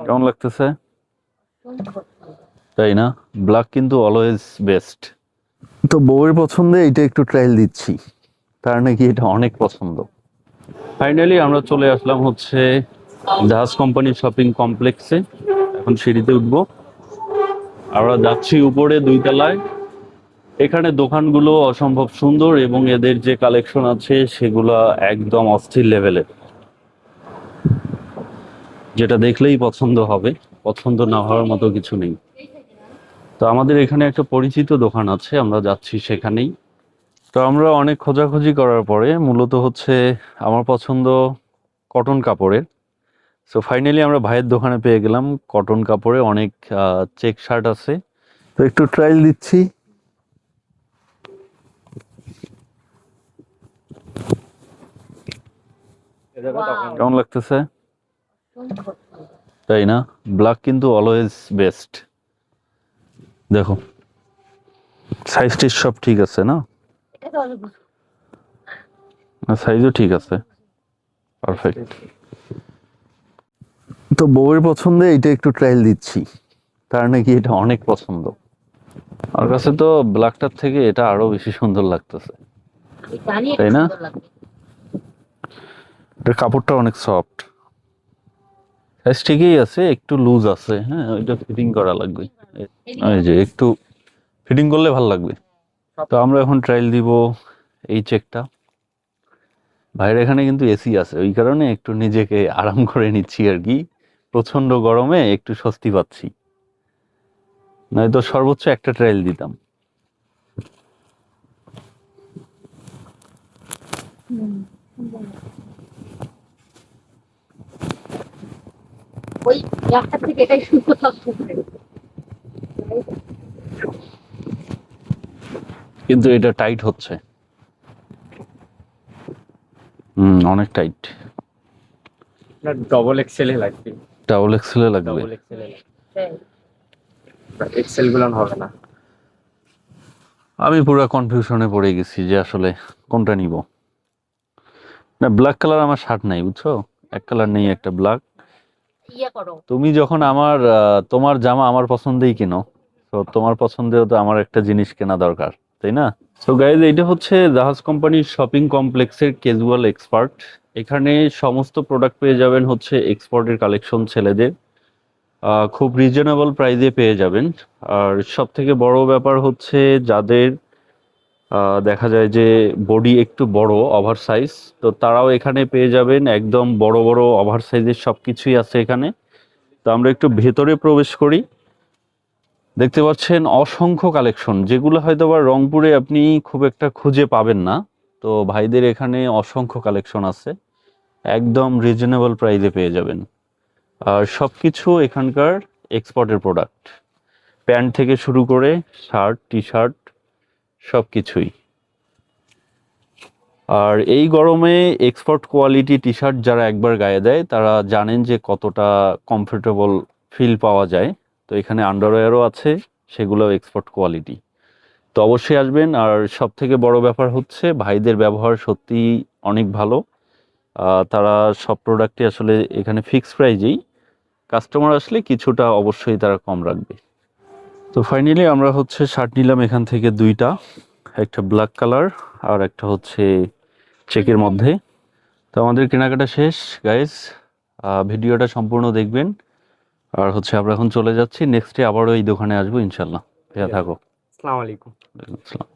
কেমন লাগতেছে? তাই না? ব্ল্যাক কিন্তু অলওয়েজ বেস্ট। তো বউয়ের পছন্দে এটা একটু ট্রায়াল দিচ্ছি, তার নাকি এটা অনেক পছন্দ। ফাইনালি আমরা চলে আসলাম হচ্ছে জাহাজ কোম্পানি শপিং কমপ্লেক্সে। এখন সিঁড়িতে উঠবো, আমরা যাচ্ছি উপরে 2 তলায়। এখানে দোকানগুলো অসম্ভব সুন্দর এবং এদের যে কালেকশন আছে সেগুলো একদম অস্থির লেভেলের, যেটা দেখলেই পছন্দ হবে, পছন্দ না হওয়ার মতো কিছু নেই। তো আমাদের এখানে একটা পরিচিত দোকান আছে, আমরা যাচ্ছি সেখানেই। তো আমরা অনেক খোঁজাখুঁজি করার পরে মূলত হচ্ছে আমার পছন্দ কটন কাপড়ের। সো ফাইনালি আমরা ভাইয়ের দোকানে পেয়ে গেলাম কটন কাপড়ে অনেক চেক শার্ট আছে। তো একটু ট্রায়াল দিচ্ছি। কেমন লাগতেছে? তাই না? ব্ল্যাক কিন্তু অলওয়েজ বেস্ট। দেখো সাইজ টিজ সব ঠিক আছে না? সাইজও ঠিক আছে, পারফেক্ট। তো বউয়ের পছন্দে এটা একটু ট্রায়াল দিচ্ছি, তার নাকি এটা অনেক পছন্দ। আমার কাছে তো ব্ল্যাকটার থেকে এটা আরো বেশি সুন্দর লাগতেছে, তাই না? এটার কাপড়টা অনেক সফট, সাইজ ঠিকই আছে, একটু লুজ আছে। হ্যাঁ, ওইটা ফিটিং করা লাগবে। এই যে একটু ফিটিং করলে ভালো লাগবে। তো আমরা এখন ট্রায়াল দিব এই চেকটা। ভাইয়ের এখানে কিন্তু এসি আছে, ওই কারণে একটু নিজেকে আরাম করে নিচ্ছি আর কি। প্রচন্ড গরমে একটু স্বস্তি পাচ্ছি, নয়তো সর্বোচ্চ একটা ট্রায়াল দিতাম। ওই একটা থেকে এটাই সুস্থ থাকতে হবে। কিন্তু এটা টাইট হচ্ছে, অনেক টাইট। ডবল এক্সেল লাগবে, ডাবল এক্সেলে লাগবে। ডবল এক্সেল এক্সেল গুলো হবে না। আমি পুরো কনফিউশনে পড়ে গেছি যে আসলে কোনটা নিব। না, ব্ল্যাক কালার আমার শার্ট নাই, বুঝছো? এক কালার নেই, একটা ব্ল্যাক। ইয়ে করো, তুমি যখন আমার তোমার জামা আমার পছন্দেই কিনো, তো তোমার পছন্দেও তো আমার একটা জিনিস কেনা দরকার, তাই না? সো গাইজ, এটা হচ্ছে জাহাজ কোম্পানির শপিং কমপ্লেক্সের ক্যাজুয়াল এক্সপার্ট। এখানে সমস্ত প্রোডাক্ট পেয়ে যাবেন হচ্ছে এক্সপোর্টের কালেকশন ছেলেদের, খুব রিজনেবল প্রাইসে পেয়ে যাবেন। আর সব থেকে বড় ব্যাপার হচ্ছে যাদের দেখা যায় যে বডি একটু বড়, ওভার সাইজ, তো তারাও এখানে পেয়ে যাবেন। একদম বড় বড় ওভার সাইজের সব কিছুই আছে এখানে। তো আমরা একটু ভেতরে প্রবেশ করি। দেখতে পাচ্ছেন অসংখ্য কালেকশন, যেগুলো হয়তো বা রংপুরে আপনি খুব একটা খুঁজে পাবেন না। তো ভাইদের এখানে অসংখ্য কালেকশন আছে, একদম রিজনেবল প্রাইসে পেয়ে যাবেন। আর সবকিছু এখানকার এক্সপোর্টের প্রোডাক্ট, প্যান্ট থেকে শুরু করে শার্ট, টি শার্ট, সবকিছুই। আর এই গরমে এক্সপোর্ট কোয়ালিটি টি শার্ট যারা একবার গায়ে দেয় তারা জানেন যে কতটা কমফোর্টেবল ফিল পাওয়া যায়। তো এখানে আন্ডারওয়্যারও আছে, সেগুলোও এক্সপোর্ট কোয়ালিটি। তো অবশ্যই আসবেন। আর সব থেকে বড় ব্যাপার হচ্ছে ভাইদের ব্যবহার সত্যি অনেক ভালো। তারা সব প্রোডাক্টই আসলে এখানে ফিক্স প্রাইজেই, কাস্টমার আসলে কিছুটা অবশ্যই তারা কম রাখবে। তো ফাইনালি আমরা হচ্ছে শার্ট নিলাম এখান থেকে 2টা, একটা ব্ল্যাক কালার আর একটা হচ্ছে চেকের মধ্যে। তো আমাদের কেনাকাটা শেষ গাইস, ভিডিওটা সম্পূর্ণ দেখবেন। আর হচ্ছে আমরা এখন চলে যাচ্ছি, নেক্সট ডে আবারও এই দোকানে আসবো ইনশাল্লাহ। ভাইয়া থাকো। আসসালামু আলাইকুম। ওয়ালাইকুম আসসালাম।